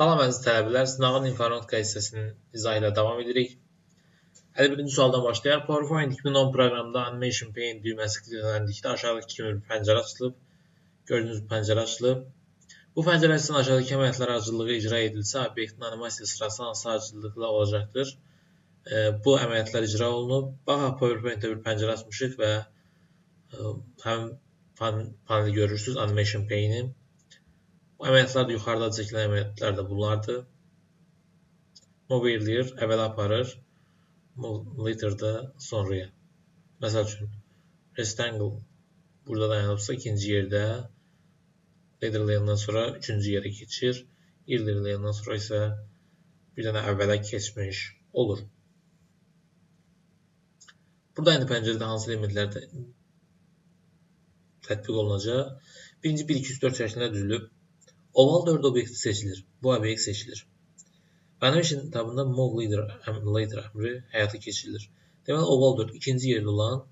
Salam əziz tələbələr, sınavın informatika hissəsinin izahı ilə davam edirik. 51-ci sualdan başlayaraq, PowerPoint 2010 proqramında Animation Paint düyməsi kilitləndikdə aşağıdakı kimi bir pəncərə açılıb. Gördüyünüz pəncərə açılıb. Bu pəncərə üçün aşağıdakı əməliyyatlar ardıcıllığı icra edilsə, obyektin animasiya sırası hansı ardıcıllıqla olacaqdır? Bu əməliyyatlar icra olunub. Baxaq, PowerPoint-də bir pəncərə açmışıq və həm paneli görürsünüz, Animation Paint-i. Bu əməliyyatlar da yuxarıda çəkilən əməliyyatlar da bunlardır. Move eləyir, əvvələ aparır. Move later-da sonraya. Məsəl üçün, rectangle burada dayanıbsa ikinci yerdə, later layandan sonra üçüncü yerə keçir. Earlier layandan sonra isə bir dənə əvvələ keçmiş olur. Burada indi pəncərədə hansı elementlər tətbiq olunacaq? Birinci 1, 2, 3, 4 şəklində düzülüb. Oval 4 obyekti seçilir. Bu obyekt seçilir. Animation tabında Move Later əmri həyata keçirilir. Deməli, oval 4 ikinci yerdə olan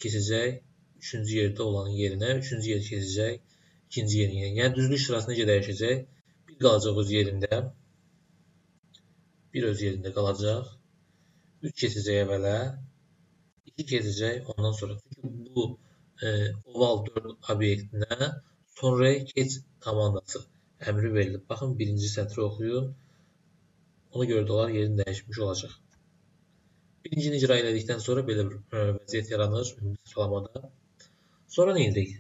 keçəcək, üçüncü yerdə olanın yerinə, üçüncü yer keçəcək, ikinci yerin yerinə. Yəni, düzülüş sırası necə dəyişəcək? Bir qalacaq öz yerində, bir öz yerində qalacaq, 3 keçəcək əvvələ, 2 keçəcək ondan sonra. Çünki bu oval 4 obyektinə sonraya keç komandası əmri verilib. Baxın, birinci sətri oxuyun. Ona görə də onlar yerini dəyişmiş olacaq. Birincini icra elədikdən sonra belə bir vəziyyət yaranır sıralamada. Sonra nə edirik?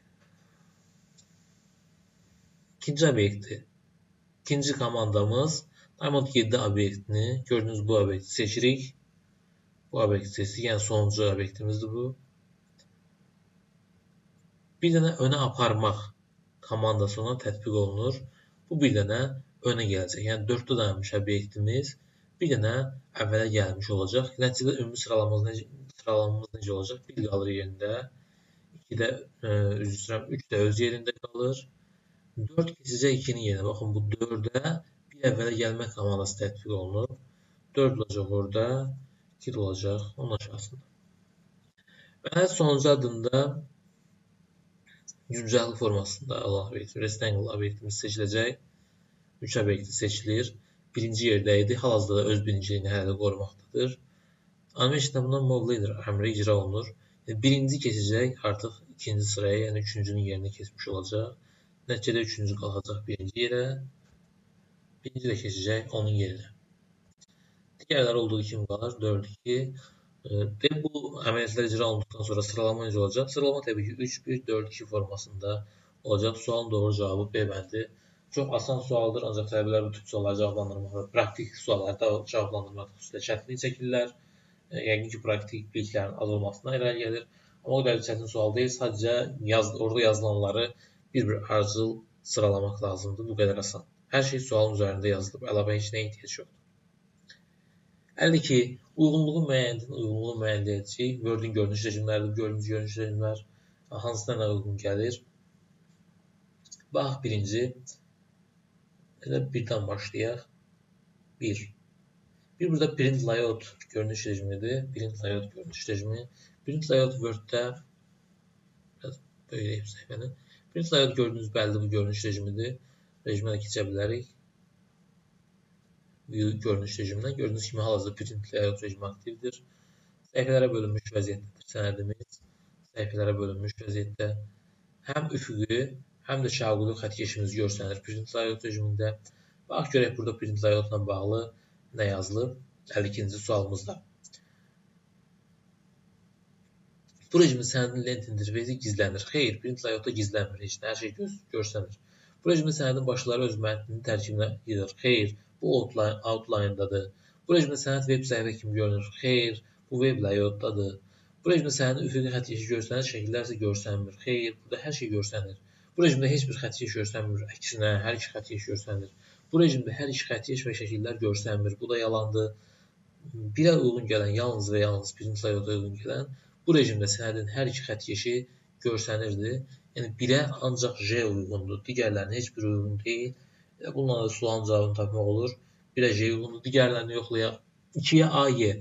İkinci obyekti. İkinci komandamız Diamond 7 obyektini, gördüyünüz bu obyekti seçirik. Bu obyekti seçirik, yəni sonuncu obyektimizdir bu. Bir dənə önə aparmaq komandası ona tətbiq olunur. Bu bir dənə önə gələcək. Yəni 4-də dayanmış obyektimiz bir dənə əvvələ gəlmiş olacaq. Nəticədə ümumi sıralamamız necə olacaq? 1 qalır yerində, 2 də, 3 də öz yerində qalır. 4 keçəcək 2-nin yerinə. Baxın, bu 4-də bir əvvələ gəlmək komandası tətbiq olunur. 4 olacaq orada, 2 də olacaq onun aşağısında. Və sonuncu addımda güncəllik formasında olan rectangle obyektimiz seçiləcək. 3 obyekti seçilir. Birinci yerdə idi. Hal-hazırda öz birinciliyini hələ də qorumaqdadır. Animation bundan Move Later əmri icra olunur. Birinci keçəcək artıq ikinci sıraya, yəni üçüncünün yerinə keçmiş olacaq. Nəticədə üçüncü qalacaq birinci yerə. Birinci də keçəcək onun yerinə. Digərləri olduğu kimi qalır. 4, 2. Bu əməliyyatlar icra olunduqdan sonra sıralama necə olacaq? Sıralama təbii ki 3, 1, 4, 2 formasında olacaq. Sualın doğru cavabı B bəndi. Çox asan sualdır, ancaq tələbələr bu tip sualları cavablandırmaqda, praktik suallarda cavablandırmaq xüsusilə çətinlik çəkirlər. Yəqin ki, praktik biliklərin az olmasına irəli gəlir. Amma o qədər çətin sual deyil, sadəcə orada yazılanları bir-bir ardıcıl sıralamaq lazımdır. Bu qədər asan. Hər şey sualın üzərində yazılıb, əlavə heç nəyə ehtiyac yoxdur. 52. Uyğunluğu müəyyənləyəcək. Word-in görünüş rejimləridir. Gördüyünüz görünüş rejimlər hansına uyğun gəlir? Bax, birinci. Elə birdən başlayaq. 1. Burada print layout görünüş rejimidir. Print layout görünüş rejimi. Print layout Word-də biraz böyüyəyim səhifəni. Print layout gördüyünüz bəlli bu görünüş rejimidir. Rejimə də keçə bilərik. View görünüş rejimindən. Gördüyünüz kimi hal-hazırda print layout rejimi aktivdir. Səhifələrə bölünmüş vəziyyətdədir sənədimiz. Səhifələrə bölünmüş vəziyyətdə. Həm üfüqi, həm də şaquli xəttkeşimiz görsənir print layout rejimində. Bax, görək burada print layoutla bağlı nə yazılıb 52-ci sualımızda. Bu rejimin sənədin lent interfeysi gizlənir. Xeyr, print layoutda gizlənmir. Heç hər şey görsənir. Bu rejimin sənədin başları öz mətninin tərkibinə yığır. Xeyr, bu outline-dadır. Bu rejimin sənəd web səhifə kimi görünür. Xeyr, bu web layoutdadır. Bu rejimdə sənədin üfüqi xəttkeşi görsənir, şəkillər isə görsənmir. Xeyr, burada hər şey görsənir. Bu rejimdə heç bir xəttkeş görsənmir. Əksinə, hər iki xəttkeş görsənir. Bu rejimdə hər iki xəttkeş və şəkillər görsənmir. Bu da yalandır. Birə uyğun gələn, yalnız və yalnız print layout-a uyğun gələn, bu rejimdə sənədin hər iki xəttkeşi görsənirdi. Yəni, birə ancaq J uyğundur. Digərlərinin heç biri uyğun deyil. Bununla da sualın cavabını tapmaq olur. Birə J uyğundur. Digərlərini yoxlayaq. 2-yə AY,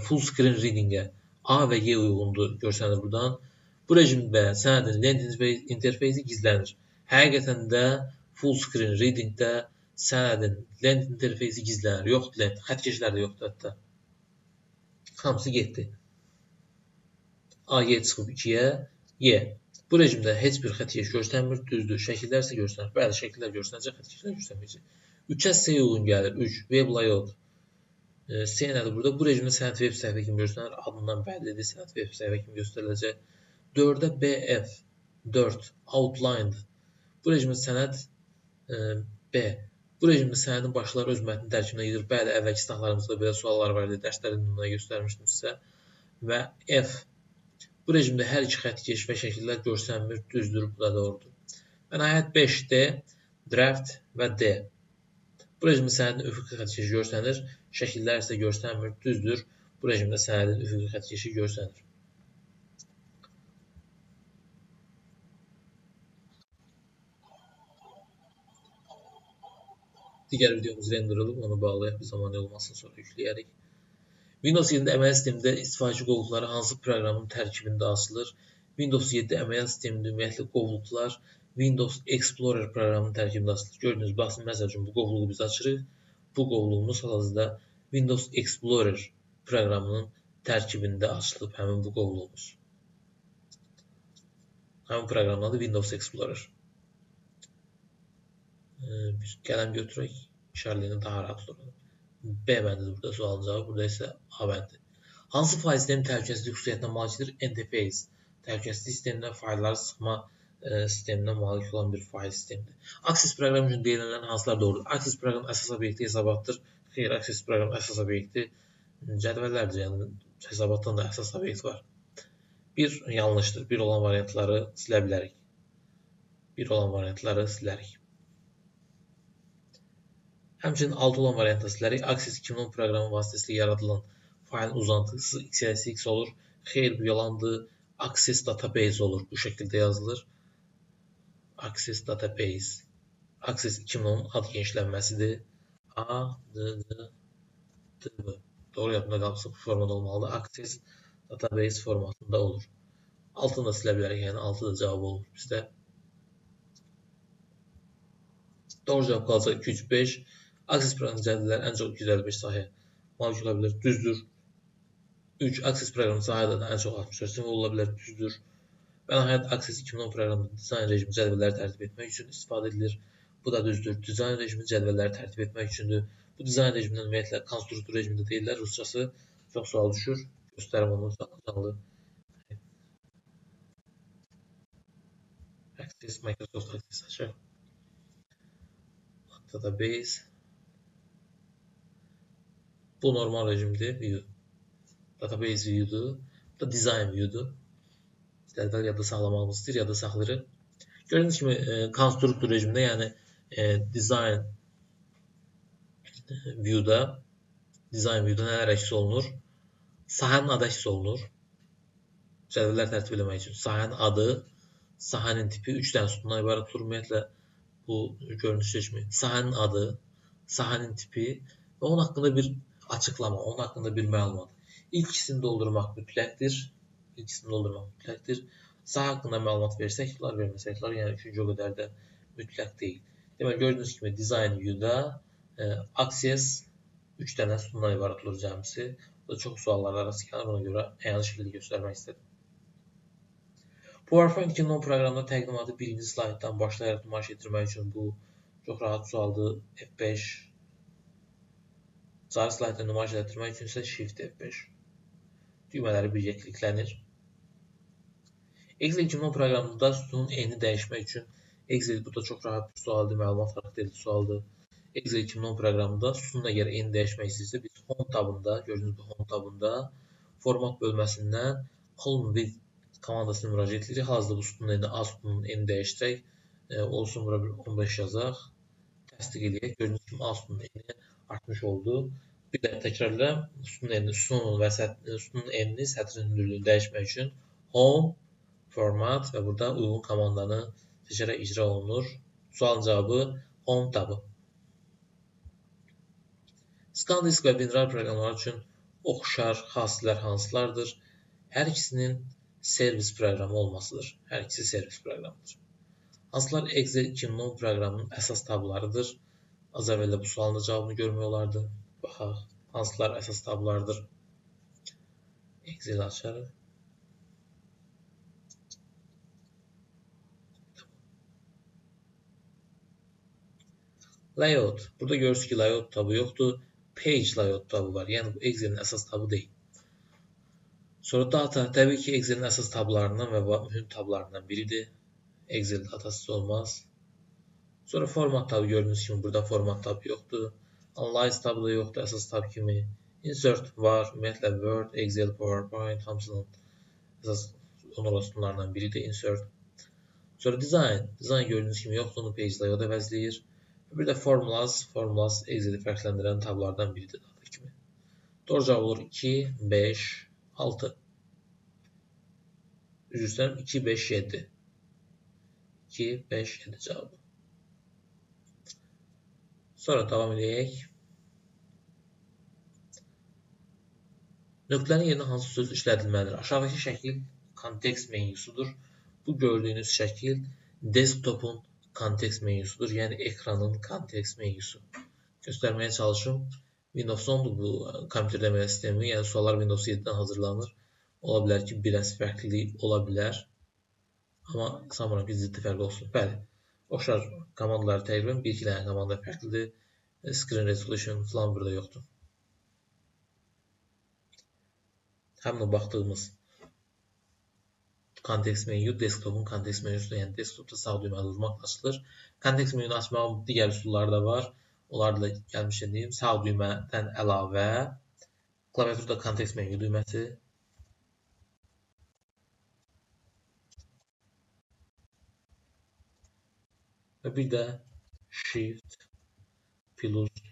full screen reading-ə A və Y uyğundur, görsənir buradan. Bu rejimdə sənədin lent interfeysi gizlənir. Həqiqətən də full screen reading-də sənədin lent interfeysi gizlənir. Yoxdur lent. Xəttkeşlər də yoxdur hətta. Hamısı getdi. A-Y çıxıb 2-yə, Y. Bu rejimdə heç bir xəttkeş göstərmir, düzdür. Şəkillər isə göstərir. Bəli, şəkillər göstərəcək, xəttkeşlər göstərməyəcək. 3-ə C uyğun gəlir. 3. Web layout. C nədir burada? Bu rejimdə sənəd web səhifə kimi göstərir. Adından bəllidir. Sənəd web səhifə kimi göstəriləcək. 4-ə BF. 4. Outlined. Bu rejimdə sənəd B. Bu rejimdə sənədin başları öz mətnin tərkibinə gedir. Bəli, əvvəlki sınaqlarımızda belə suallar var idi. Dərslərin nümunə göstərmişdim sizə. Və F. Bu rejimdə hər iki xəttkeş və şəkillər göstərmir. Düzdür, bu da doğrudur. Və nəhayət 5D. Draft və D. Bu rejimdə sənədin üfüqi xəttkeşi göstərilir. Şəkillər isə göstərmir. Düzdür. Bu rejimdə sənədin üfüqi xəttkeşi göstərilir. Digər videomuz renderolub, onu bağlayaq, bir zaman olmasın, sonra yükləyərik. Windows 7 əməliyyat sistemində istifaçı qovluqları hansı proqramın tərkibində açılır? Windows 7 əməliyyat sistemində ümumiyyətlə qovluqlar Windows Explorer proqramının tərkibində açılır. Gördüyünüz baxın, məsəl üçün bu qovluğu biz açırıq. Bu qovluğumuz hal-hazırda Windows Explorer proqramının tərkibində açılıb həmin bu qovluğumuz. Həmin proqramın adı Windows Explorer. Bir qələm götürək, işarəliyini daha rahat olur. B bəndidir burada sualın cavabı, burada isə A bəndi. Hansı fayl sistemi təhlükəsizlik xüsusiyyətinə malikdir? Interface. Təhlükəsizlik sistemindən faylları sıxma sisteminə malik olan bir fayl sistemidir. Access proqram üçün deyilənlərin hansılar doğrudur? Access proqram əsas obyekti hesabatdır. Xeyr, Access proqram əsas obyekti cədvəllərdir, yəni hesabatdan da əsas obyekt var. Bir yanlışdır. Bir olan variantları silə bilərik. Bir olan variantları silərik. Həmçinin 6 olan variantı silərik. Access 2010 proqramı vasitəsilə yaradılan faylın uzantısı XLSX olur. Xeyr, bu yalandır. Access database olur. Bu şəkildə yazılır. Access database. Access 2010 ad genişlənməsidir. A, D, D, D, B. Doğru yadımda qalmışsa bu formada olmalıdır. Access database formatında olur. Altını da silə bilərik. Yəni 6 da cavab olur bizdə. Doğru cavab qalacaq 2, 3, 5. Access proqramı cədvəlləri ən çox 255 sahəyə malik ola bilər. Düzdür. 3. Access proqramı sahədə ən çox 64 simvol ola bilər. Düzdür. Və nəhayət Access 2010 proqramında dizayn rejimi cədvəlləri tərtib etmək üçün istifadə edilir. Bu da düzdür. Dizayn rejimi cədvəlləri tərtib etmək üçündür. Bu dizayn rejimindən ümumiyyətlə konstruktor rejimində deyirlər. Ruscası çox sual düşür. Göstərim onu canlı. Access, Microsoft Access açaq. Database. Bu normal rejimdir, view. Database view'dur. Bu da design view'dur. Cədvəl yadda saxlamağımız istəyir, yadda saxlayırıq. Gördüyünüz kimi konstruktor rejimində, yəni design view'da nələr əks olunur? Sahənin adı əks olunur. Cədvəllər tərtib etmək üçün sahənin adı, sahənin tipi 3 dənə sütundan ibarət olur. Ümumiyyətlə bu görünüş kimi sahənin adı, sahənin tipi və onun haqqında bir açıqlama, onun haqqında bir məlumat. İlk ikisini doldurmaq mütləqdir. Sahə haqqında məlumat versəklər, verməsəklər, yəni üçüncü o qədər də mütləq deyil. Demək, gördüyünüz kimi design view'da access 3 dənə sütundan ibarət olur cəmsi. Bu da çox suallar arası gəlir, ona görə əyani şəkildə göstərmək istədim. PowerPoint 2010 proqramında təqdimatı birinci slayddan başlayaraq nümayiş etdirmək üçün bu çox rahat sualdır. F5. Cari slaydda nümayiş etdirmək üçün isə Shift F5. Düymələri birgə kliklənir. Excel 2010 proqramında sütunun eni dəyişmək üçün Excel bu da çox rahat bir sualdır, məlumat xarakterli sualdır. Excel 2010 proqramında sütunun əgər eni dəyişmək istəyirsə biz Home tabında, gördüyünüz bu Home tabında format bölməsindən Column Width komandasına müraciət edirik. Hal-hazırda bu sütunun eni A sütunun eni dəyişdirək. Olsun bura bir 15 yazaq. Təsdiq edək. Gördüyünüz kimi A sütunun eni artmış oldu. Bir də təkrarlayıram. Sütunun enini, sətrin hündürlüyünü dəyişmək üçün Home, Format və burada uyğun komandanı seçərək icra olunur. Sualın cavabı Home tabı. ScanDisk və WinRAR proqramları üçün oxşar xassələr hansılardır? Hər ikisinin servis proqramı olmasıdır. Hər ikisi servis proqramıdır. Hansılar Excel 2010 proqramının əsas tablarıdır? Az əvvəl də bu sualın da cavabını görmək olardı. Baxaq, hansılar əsas tablardır? Excel açarıq. Layout. Burada görürsünüz ki, layout tabı yoxdur. Page layout tabı var. Yəni bu Excel'in əsas tabı deyil. Sonra data. Təbii ki, Excel'in əsas tablarından və mühüm tablarından biridir. Excel datasız olmaz. Sonra format tabı gördüyünüz kimi burada format tabı yoxdur. Analyze tabı da yoxdur əsas tab kimi. Insert var. Ümumiyyətlə Word, Excel, PowerPoint hamısının əsas onlardan biridir insert. Sonra design. Design gördüyünüz kimi yoxdur. Onu page layout əvəzləyir. Bir də formulas. Formulas Excel'i fərqləndirən tablardan biridir data kimi. Doğru cavab olur 2, 5, 6. Üzr istəyirəm 2, 5, 7. 2, 5, 7 cavabı. Sonra davam edək. Nöqtənin yerinə hansı söz işlədilməlidir? Aşağıdakı şəkil kontekst menyusudur. Bu gördüyünüz şəkil desktopun kontekst menyusudur. Yəni ekranın kontekst menyusu. Göstərməyə çalışım. Windows 10'dur bu kompüter əməliyyat sistemi. Yəni suallar Windows 7'dən hazırlanır. Ola bilər ki, biraz fərqlilik ola bilər. Amma sanmıram ki, ciddi fərq olsun. Bəli. Oxşar komandaları təqribən 1-2 dənə komanda fərqlidir. Screen resolution falan burada yoxdur. Həmin o baxdığımız kontekst menyu desktopun kontekst menyusudur. Yəni desktopda sağ düyməli vurmaqla açılır. Kontekst menyunu açmağın digər üsulları da var. Onları da gəlmişəm deyim. Sağ düymədən əlavə klaviaturda kontekst menyu düyməsi. Və bir də Shift plus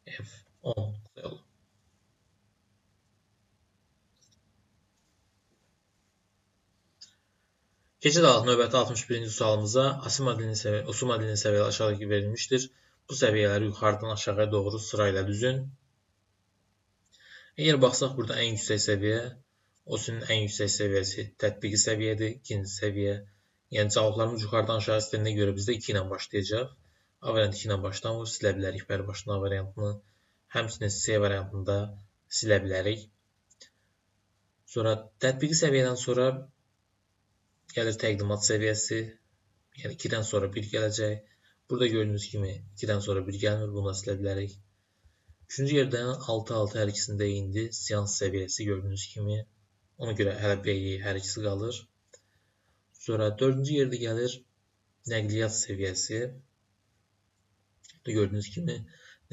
F10 yolu. Keçid alaq növbəti 61-ci sualımıza. OSU modelinin səviyyələri aşağıdakı verilmişdir. Bu səviyyələri yuxarıdan aşağıya doğru sırayla düzün. Əgər baxsaq, burada ən yüksək səviyyə, OSU-nun ən yüksək səviyyəsi tətbiqi səviyyədir, ikinci səviyyə. Yəni cavablarımız yuxarıdan aşağı istəyinə görə bizdə 2 ilə başlayacaq. A variantı 2 ilə başlamır, silə bilərik bəri başdan A variantını. Həmçinin C variantında silə bilərik. Sonra tətbiqi səviyyədən sonra gəlir təqdimat səviyyəsi. Yəni 2-dən sonra 1 gələcək. Burada gördüyünüz kimi 2-dən sonra 1 gəlmir. Bunu da silə bilərik. 3-cü yerdən 6-6 hər ikisində indi. Seans səviyyəsi gördüyünüz kimi. Ona görə hələ B-yi hər ikisi qalır. Sonra 4-cü yerdə gəlir nəqliyyat səviyyəsi. Burada gördüyünüz kimi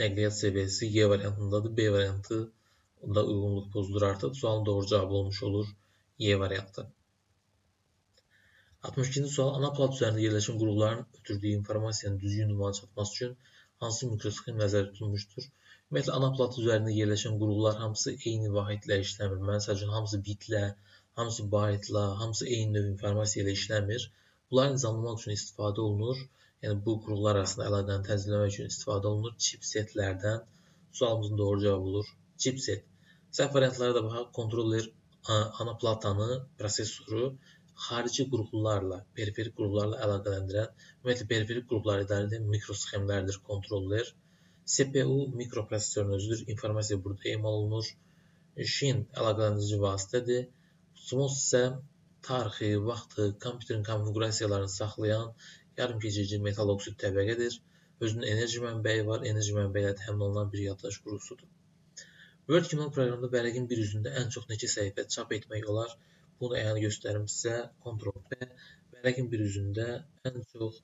nəqliyyat səviyyəsi Y variantındadır. B variantı onda uyğunluq pozulur artıq. Sualın doğru cavabı olmuş olur Y variantı. 62-ci sual, ana plat üzərində yerləşən qurğuların ötürdüyü informasiyanın düzgün ünvana çatması üçün hansı mikrosxem nəzərdə tutulmuşdur? Ümumiyyətlə, ana plat üzərində yerləşən qurğular hamısı eyni vahidlə işləmir. Məsəl üçün, hamısı bitlə, hamısı baytla, hamısı eyni növ informasiya ilə işləmir. Bunları nizamlamaq üçün istifadə olunur. Yəni, bu qurğular arasında əlaqəni tənzimləmək üçün istifadə olunur. Chipsetlərdən sualımızın doğru cavabı olur. Chipset. Səhv variantlara da baxaq. Kontroller ana platanı, prosesoru xarici qurğularla, periferik qurğularla əlaqələndirən, ümumiyyətlə periferik qurğular idarə edən mikrosxemlərdir, kontroller. CPU mikroprosesorun özüdür, informasiya burada emal olunur. Şin əlaqələndirici vasitədir. SMOS isə tarixi, vaxtı, kompüterin konfigurasiyalarını saxlayan yarımkeçirici metal oksid təbəqədir. Özünün enerji mənbəyi var, enerji mənbəyi ilə təmin olunan bir yaddaş qurusudur. Word kimi proqramda vərəqin bir üzündə ən çox neçə səhifə çap etmək olar? Bunu yəni göstərim sizə. Ctrl-B. Vərəqin bir üzündə ən çox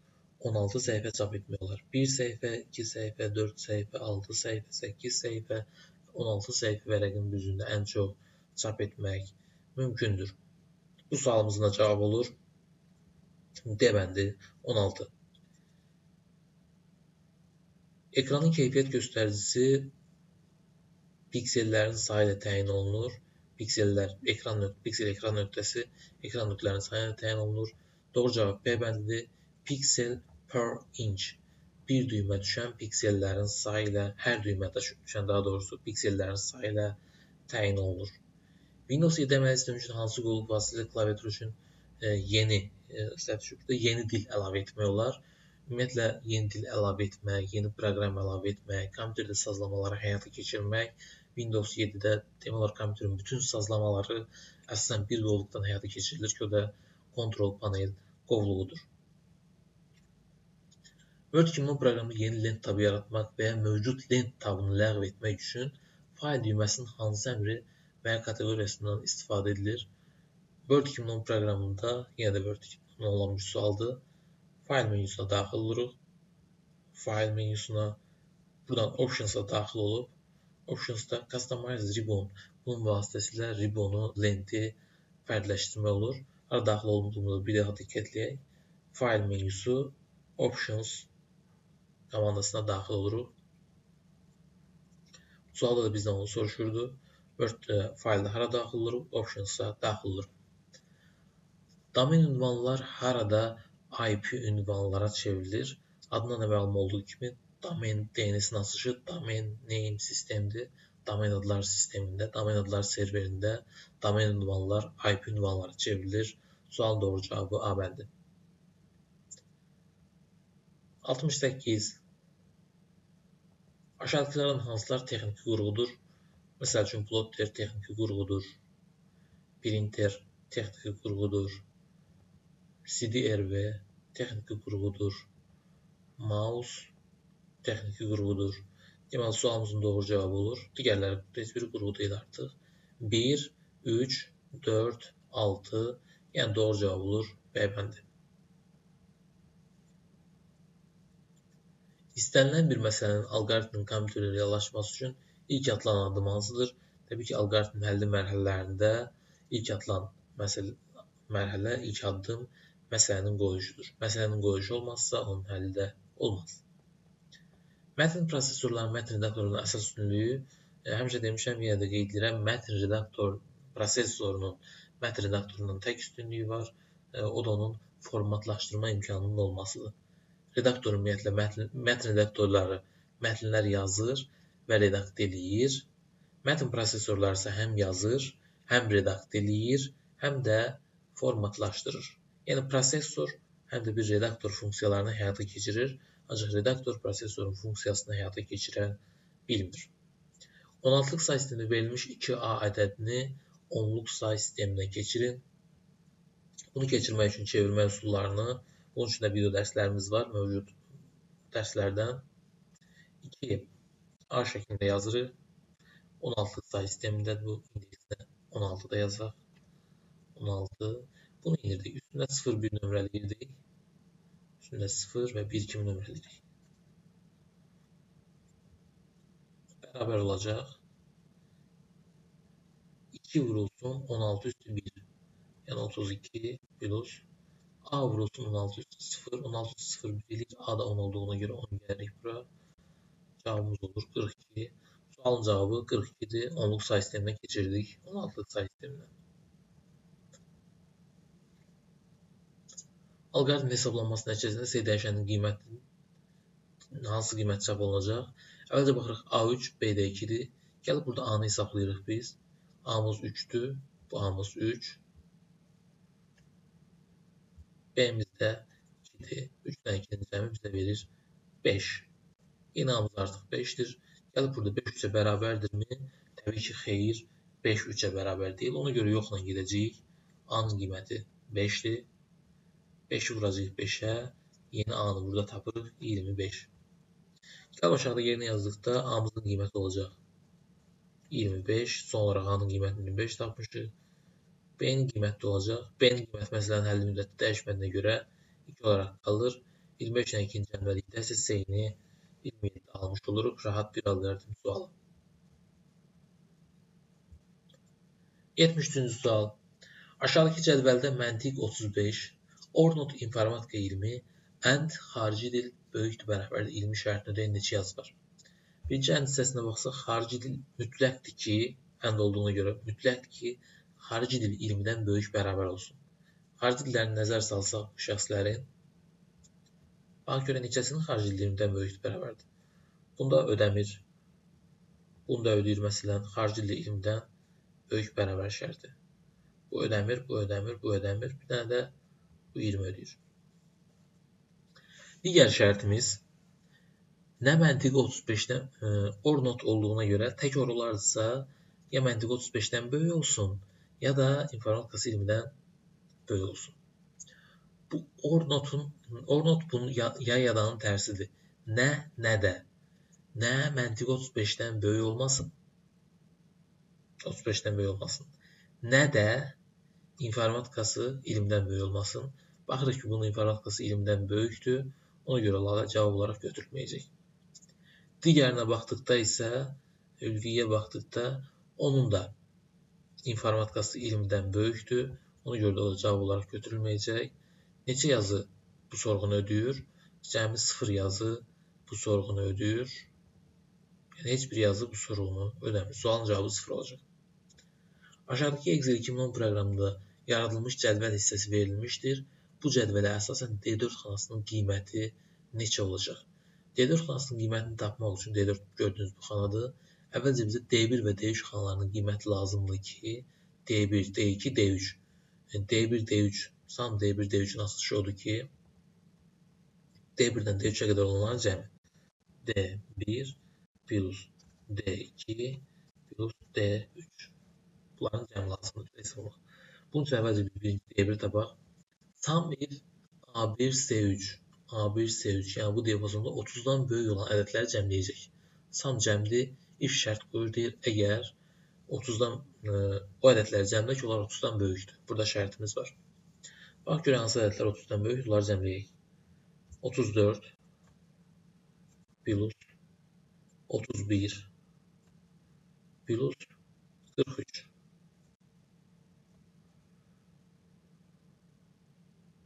16 səhifə çap etmək olar. 1 səhifə, 2 səhifə, 4 səhifə, 6 səhifə, 8 səhifə, 16 səhifə vərəqin bir üzündə ən çox çap etmək mümkündür. Bu sualımızın da cavabı olur. D bəndi 16. Ekranın keyfiyyət göstəricisi piksellərin sayı ilə təyin olunur. Piksellər, piksel ekran nöqtəsi, ekran nöqtələrinin sayı ilə təyin olunur. Doğru cavab B bəndidir. Pixel per inch. Bir düymə düşən piksellərin sayı ilə, hər düymə düşən daha doğrusu piksellərin sayı ilə təyin olunur. Windows 7 əməliyyat sistemi üçün hansı qulluq vasitəsilə klaviatur üçün yeni dil əlavə etmək olar? Ümumiyyətlə, yeni dil əlavə etmək, yeni proqram əlavə etmək, kompüterdə sazlamaları həyata keçirmək Windows 7-də demək olar kompüterin bütün sazlamaları əsasən bir qovluqdan həyata keçirilir ki, o da kontrol panel qovluğudur. Word 2010 proqramında yeni lent tabı yaratmaq və ya mövcud lent tabını ləğv etmək üçün fayl düyməsinin hansı əmri və ya kateqoriyasından istifadə edilir? Word 2010 proqramında, yenə də Word 2010 olan bir sualdır. Fayl menüsünə daxil oluruq. Fayl menüsünə buradan Options'a daxil olub, Options'da Customize Ribbon bunun vasitəsilə ribbonu, lenti fərdləşdirmək olur. Hara daxil olduğumuza bir daha diqqət edək. Fayl menüsü, Options komandasına daxil oluruq. Sualda da bizdən onu soruşurdu. Word faylda hara daxil oluruq? Options'a daxil oluruq. Domen ünvanlar harada IP ünvanlara çevrilir. Adından da məlum olduğu kimi domen DNS-in açışı domen name sistemdir. Domen adlar sistemində, domen adlar serverində domen ünvanlar IP ünvanlara çevrilir. Sualın doğru cavabı A bəndi. 68. Aşağıdakilərdən hansılar texniki qurğudur? Məsəl üçün, plotter texniki qurğudur. Printer texniki qurğudur. CD-RV texniki qurğudur. Mouse texniki qurğudur. Deməli, sualımızın doğru cavabı olur. Digərləri heç bir qurğu deyil artıq. 1, 3, 4, 6, yəni doğru cavab olur B bəndi. İstənilən bir məsələnin alqoritmin kompüterlə reallaşması üçün ilk atılan addım hansıdır? Təbii ki, alqoritmin həlli mərhələlərində ilk atılan mərhələ, ilk addım məsələnin qoyuşudur. Məsələnin qoyuşu olmazsa, onun həlli də olmaz. Mətn prosesorlarının mətn redaktorunun əsas üstünlüyü, həmişə demişəm, yenə də qeyd edirəm, prosesorunun mətn redaktorunun tək üstünlüyü var, o da onun formatlaşdırma imkanının olmasıdır. Redaktor ümumiyyətlə mətn redaktorları mətnlər yazır və redakt eləyir. Mətn prosesorları isə həm yazır, həm redakt eləyir, həm də formatlaşdırır. Yəni prosesor həm də bir redaktor funksiyalarını həyata keçirir, ancaq redaktor prosesorun funksiyasını həyata keçirə bilmir. 16-lıq say sistemində verilmiş 2A ədədini 10-luq say sisteminə keçirin. Bunu keçirmək üçün çevirmə üsullarını, bunun üçün də video dərslərimiz var, mövcud dərslərdən. 2 A şəklində yazırıq. 16-lıq say sistemində bu indeksdə 16-da yazaq. 16. Bunu indirdik. Üstündə 0-1 nömrələyirdik. Üstündə 0 və 1 kimi nömrələyirik. Bərabər olacaq. 2 vurulsun 16 üstü 1. Yəni 32 plus A vurulsun 16 üstü 0. 16 üstü 0 1 eləyir. A da 10 olduğuna görə 10 gəlirik bura. Cavabımız olur 42. Sualın cavabı 42-dir. 10-luq say sisteminə keçirdik 16-lıq say sisteminə. Alqoritmin hesablanması nəticəsində S dəyişəninin qiymətinin hansı qiymət çap olunacaq? Əvvəlcə baxırıq A3, B-də 2-dir. Gəlib burada A-nı hesablayırıq biz. A-mız 3-dür. Bu A-mız 3. B-miz də 2-dir. 3-dən 2-nin cəmi bizə verir 5. Yeni A-mız artıq 5-dir. Gəlib burada 5 3-ə bərabərdirmi? Təbii ki, xeyir. 5 3-ə bərabər deyil. Ona görə yoxla gedəcəyik. A-nın qiyməti 5-dir. 5-i vuracaq 5-ə. Yeni A-nı burada tapırıq 25. Gəlib aşağıda yerinə yazdıqda A-mızın qiyməti olacaq 25. Son olaraq A-nın qiymətini 25 tapmışıq. B-nin qiyməti olacaq. B-nin qiyməti məsələnin həlli müddəti dəyişmədiyinə görə 2 olaraq qalır. 25 ilə 2-ni cəmlədikdə isə S-ni 27 almış oluruq. Rahat bir alqoritm sualı. 73-cü sual. Aşağıdakı cədvəldə məntiq 35, Ornot informatika 20, and xarici dil böyükdür bərabərdir 20 şərtində deyil neçə yazılır? Birinci and hissəsinə baxsaq, xarici dil mütləqdir ki, and olduğuna görə mütləqdir ki, xarici dil 20-dən böyük bərabər olsun. Xarici dillərini nəzər salsaq bu şəxslərin, bax görə neçəsinin xarici dil 20-dən böyükdür bərabərdir? Bunda ödəmir, bunda ödəyir məsələn, xarici dil 20-dən böyük bərabər şərti. Bu ödəmir, bu ödəmir, bu ödəmir, bir dənə də bu 20 ödəyir. Digər şərtimiz nə məntiqi 35-dən or not olduğuna görə tək or olarsa, ya məntiqi 35-dən böyük olsun, ya da informatikası 20-dən böyük olsun. Bu or not bunun yadanın tərsidir. Nə, nə də. Nə məntiqi 35-dən böyük olmasın. 35-dən böyük olmasın. Nə də informatikası 20-dən böyük olmasın. Baxırıq ki, bunun informatikası 20-dən böyükdür. Ona görə onlara cavab olaraq götürülməyəcək. Digərinə baxdıqda isə, ülviyə baxdıqda, onun da informatikası 20-dən böyükdür. Ona görə də o da cavab olaraq götürülməyəcək. Neçə yazı bu sorğunu ödəyir? Cəmi 0 yazı bu sorğunu ödəyir. Yəni, heç bir yazı bu sorğunu ödəmir. Sualın cavabı 0 olacaq. Aşağıdakı Excel 2010 proqramında yaradılmış cədvəl hissəsi verilmişdir. Bu cədvələ əsasən D4 xanasının qiyməti neçə olacaq? D4 xanasının qiymətini tapmaq üçün D4 gördüyünüz bu xanadır. Əvvəlcə bizə D1 və D3 xanalarının qiyməti lazımdır ki, D1, D2, D3. Yəni, D1, D3, sam D1, D3-ün açılışı odur ki, D1-dən D3-ə qədər olanların cəmi D1 plus D2 plus D3. Bunların cəmi lazımdır hesablamaq. Bunun üçün əvvəlcə biz birinci D1 tapaq. Tam bir A1, C3, A1, C3, yəni bu diapazonda 30-dan böyük olan ədədləri cəmləyəcək. Sam cəmli if şərt qoyur, deyir, əgər 30-dan o ədədləri cəmlə ki, onlar 30-dan böyükdür. Burada şərtimiz var. Bax, görə hansı ədədlər 30-dan böyükdür, onları cəmləyək. 34 plus 31 plus 43.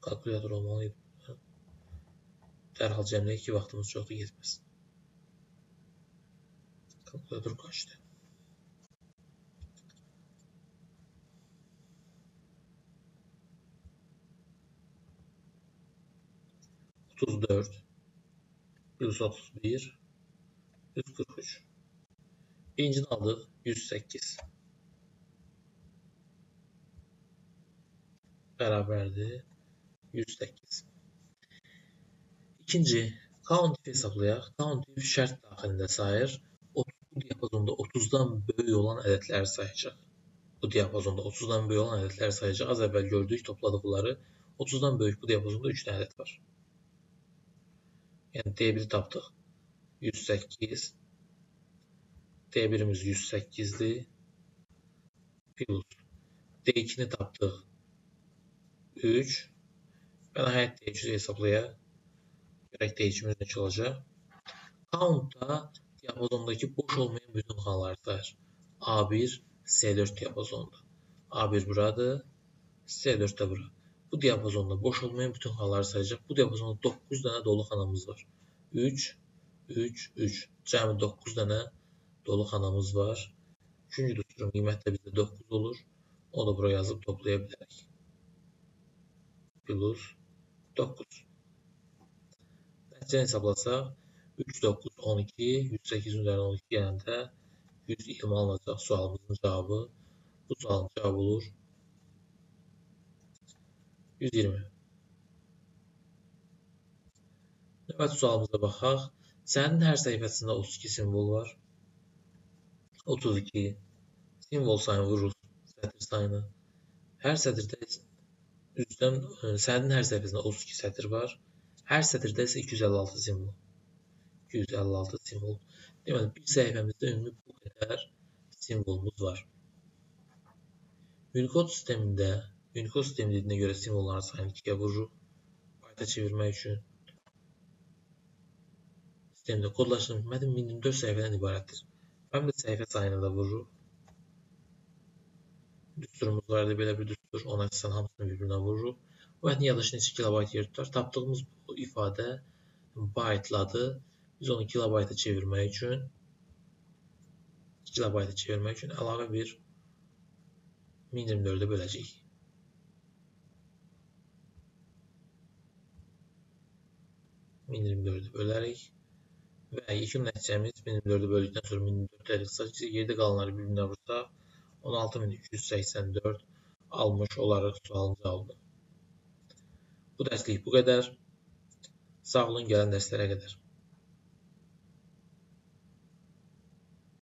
Kalkulyator olmalıydı. Dərhal cəmləyək ki, vaxtımız çoxdur, getməsin. Kalkulyator qaçdı. 34 plus 31 plus 43. Birincini aldıq, 108. Bərabərdir 108. İkinci, count if hesablayaq. Count if şərt daxilində sayır. Bu diapazonda 30-dan böyük olan ədədləri sayacaq. Bu diapazonda 30-dan böyük olan ədədləri sayacaq. Az əvvəl gördük, topladı bunları. 30-dan böyük bu diapazonda 3 dənə ədəd var. Yəni D1-i tapdıq. 108. D1-imiz 108-dir. Plus D2-ni tapdıq. 3. Və nəhayət D3-ü hesablayaq. Görək D2-imiz neçə olacaq. Count-da diapazondakı boş olmayan bütün xanaları sayır. A1, C4 diapazonda. A1 buradır. C4 də bura. Bu diapazonda boş olmayan bütün xanaları sayacaq. Bu diapazonda 9 dənə dolu xanamız var. 3, 3, 3. Cəmi 9 dənə dolu xanamız var. Üçüncü düsturun qiyməti də bizdə 9 olur. O da buraya yazıb toplaya bilərik. Plus 9. Nəticəni hesablasaq 3, 9, 12, 108-in üzərinə 12 gələndə 120 alınacaq sualımızın cavabı. Bu sualın cavabı olur 120. Növbəti sualımıza baxaq. Sənin hər səhifəsində 32 simvol var. 32. Simvol sayını vurur sətir sayını. Hər sətirdə sənin hər səhifəsində 32 sətir var. Hər sətirdə isə 256 simvol. 256 simvol. Deməli, bir səhifəmizdə ümumi bu qədər simvolumuz var. Unicode sistemi dediyinə görə simvolların sayını 2-yə vururuq. Byte-a çevirmək üçün. Sistemdə kodlaşdırılmış mətn 1024 səhifədən ibarətdir. Həm də səhifə sayını da vururuq. Düsturumuz var, belə bir düstur. Ona əsasən hamısını bir-birinə vururuq. Bu mətnin yaddaşı neçə kilobayt yer tutar? Tapdığımız bu ifadə baytladır. Biz onu kilobayta çevirmək üçün əlavə bir 1024-ə böləcəyik. 1024-ə bölərik və yekun nəticəmiz 1024-ə böldükdən sonra 1024 əliqsaq, yerdə qalanları bir-birinə vursaq 16284 almış olaraq sualın cavabını. Bu dərslik bu qədər. Sağ olun, gələn dərslərə qədər.